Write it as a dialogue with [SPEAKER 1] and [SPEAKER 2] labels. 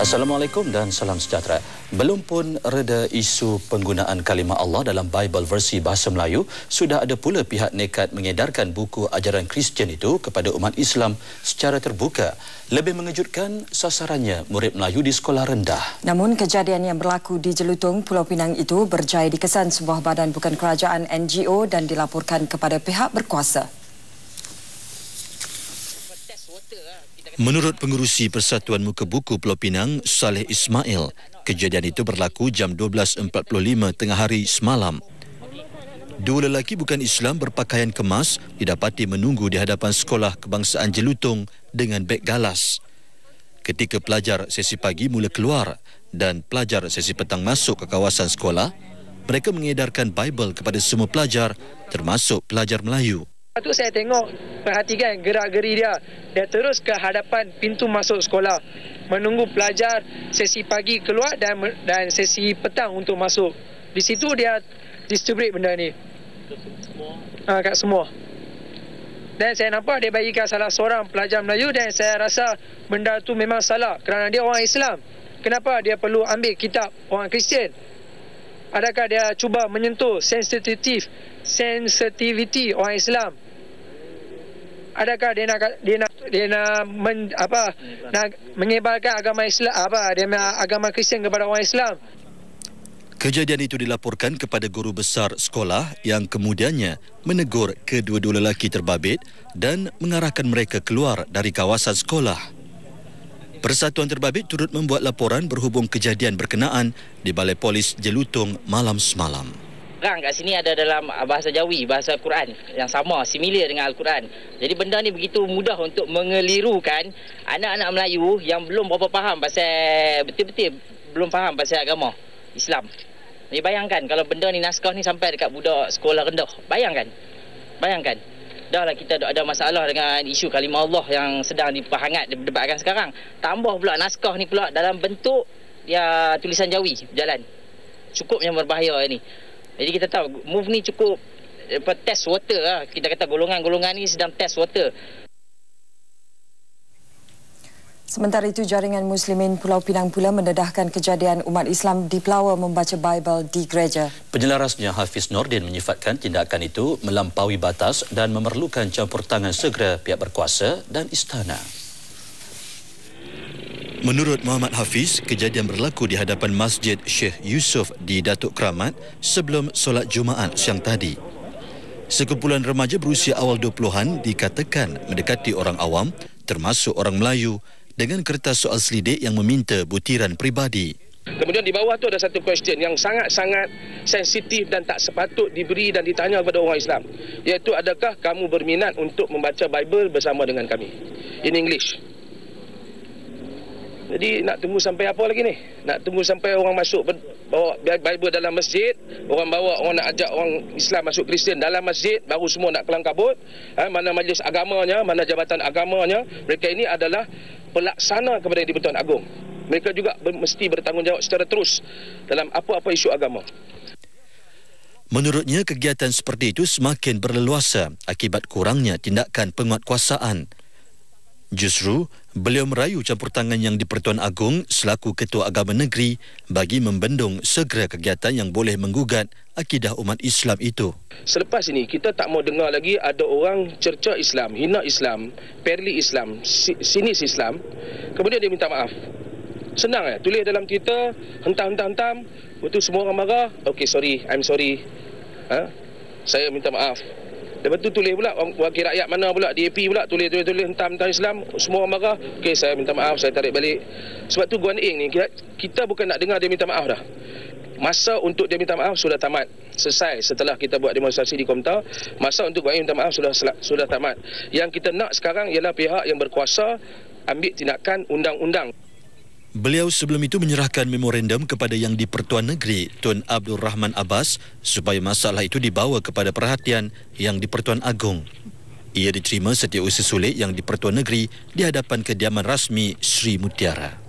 [SPEAKER 1] Assalamualaikum dan salam sejahtera. Belum pun reda isu penggunaan kalimah Allah dalam Bible versi bahasa Melayu, sudah ada pula pihak nekat mengedarkan buku ajaran Kristian itu kepada umat Islam secara terbuka. Lebih mengejutkan, sasarannya murid Melayu di sekolah rendah.
[SPEAKER 2] Namun kejadian yang berlaku di Jelutong, Pulau Pinang itu berjaya dikesan sebuah badan bukan kerajaan NGO dan dilaporkan kepada pihak berkuasa.
[SPEAKER 1] Menurut pengurusi Persatuan Muka Buku Pulau Pinang, Saleh Ismail, kejadian itu berlaku jam 12.45 tengah hari semalam. Dua lelaki bukan Islam berpakaian kemas didapati menunggu di hadapan sekolah kebangsaan Jelutong dengan beg galas. Ketika pelajar sesi pagi mula keluar dan pelajar sesi petang masuk ke kawasan sekolah, mereka mengedarkan Bible kepada semua pelajar, termasuk pelajar Melayu.
[SPEAKER 3] Lepas tu saya tengok, perhatikan gerak-geri dia. Dia terus ke hadapan pintu masuk sekolah. Menunggu pelajar sesi pagi keluar dan sesi petang untuk masuk. Di situ dia distribute benda ni. Kat semua. Dan saya nampak dia bagikan salah seorang pelajar Melayu dan saya rasa benda tu memang salah kerana dia orang Islam. Kenapa dia perlu ambil kitab orang Kristian? Adakah dia cuba menyentuh sensitivity orang Islam? Adakah dia nak menyebarkan agama Islam agama Kristian kepada orang Islam?
[SPEAKER 1] Kejadian itu dilaporkan kepada guru besar sekolah yang kemudiannya menegur kedua-dua lelaki terbabit dan mengarahkan mereka keluar dari kawasan sekolah. Persatuan Terbabit turut membuat laporan berhubung kejadian berkenaan di Balai Polis Jelutong malam semalam.
[SPEAKER 4] Orang kat sini ada dalam bahasa Jawi, bahasa Al-Quran yang sama, similar dengan Al-Quran. Jadi benda ni begitu mudah untuk mengelirukan anak-anak Melayu yang belum berapa faham pasal, betul-betul belum faham pasal agama Islam. Jadi bayangkan kalau benda ni, naskah ni sampai dekat budak sekolah rendah. Bayangkan. Dah lah kita ada masalah dengan isu kalimah Allah yang sedang diperdebatkan sekarang. Tambah pula naskah ni pula dalam bentuk dia tulisan Jawi berjalan. Cukup yang berbahaya ni. Jadi kita tahu move ni cukup test water lah. Kita kata golongan-golongan ni sedang test water.
[SPEAKER 2] Sementara itu, Jaringan Muslimin Pulau Pinang pula mendedahkan kejadian umat Islam dipelawa membaca Bible di gereja. Penyelarasnya Hafiz Nordin menyifatkan tindakan itu melampaui batas dan memerlukan campur tangan segera pihak berkuasa dan istana.
[SPEAKER 1] Menurut Muhammad Hafiz, kejadian berlaku di hadapan Masjid Syekh Yusof di Datuk Keramat sebelum solat Jumaat siang tadi. Sekumpulan remaja berusia awal 20-an dikatakan mendekati orang awam, termasuk orang Melayu, dengan kertas soal selidik yang meminta butiran peribadi.
[SPEAKER 5] Kemudian di bawah tu ada satu question yang sangat-sangat sensitif dan tak sepatut diberi dan ditanya kepada orang Islam, iaitu adakah kamu berminat untuk membaca Bible bersama dengan kami in English. Jadi nak tunggu sampai apa lagi ni? Nak tunggu sampai orang masuk bawa Bible dalam masjid, orang nak ajak orang Islam masuk Kristian dalam masjid, baru semua nak kelang kabut. Mana majlis agamanya, mana jabatan agamanya. Mereka ini adalah pelaksana kepada yang di-Pertuan Agong. Mereka juga mesti bertanggungjawab secara terus dalam apa-apa isu agama.
[SPEAKER 1] Menurutnya, kegiatan seperti itu semakin berleluasa akibat kurangnya tindakan penguatkuasaan. Justru, beliau merayu campur tangan yang di-Pertuan Agong selaku Ketua Agama Negeri bagi membendung segera kegiatan yang boleh menggugat akidah umat Islam itu.
[SPEAKER 5] Selepas ini, kita tak mau dengar lagi ada orang cerca Islam, hina Islam, perli Islam, sinis Islam, kemudian dia minta maaf. Senang tulis dalam Twitter, hentam-hentam, betul semua orang marah, okay, sorry, I'm sorry. Saya minta maaf. Lepas tu tulis pula wakil rakyat mana pula, DAP pula tulis hentam Islam, semua orang marah. Okey, saya minta maaf, saya tarik balik. Sebab tu Guan Eng ni kita bukan nak dengar dia minta maaf dah. Masa untuk dia minta maaf sudah tamat. Selesai setelah kita buat demonstrasi di Komtar, masa untuk Guan Eng minta maaf sudah tamat. Yang kita nak sekarang ialah pihak yang berkuasa ambil tindakan undang-undang.
[SPEAKER 1] Beliau sebelum itu menyerahkan memorandum kepada Yang di-Pertuan Negeri Tun Abdul Rahman Abbas supaya masalah itu dibawa kepada perhatian Yang di-Pertuan Agong. Ia diterima setiausaha sulit Yang di-Pertuan Negeri di hadapan kediaman rasmi Sri Mutiara.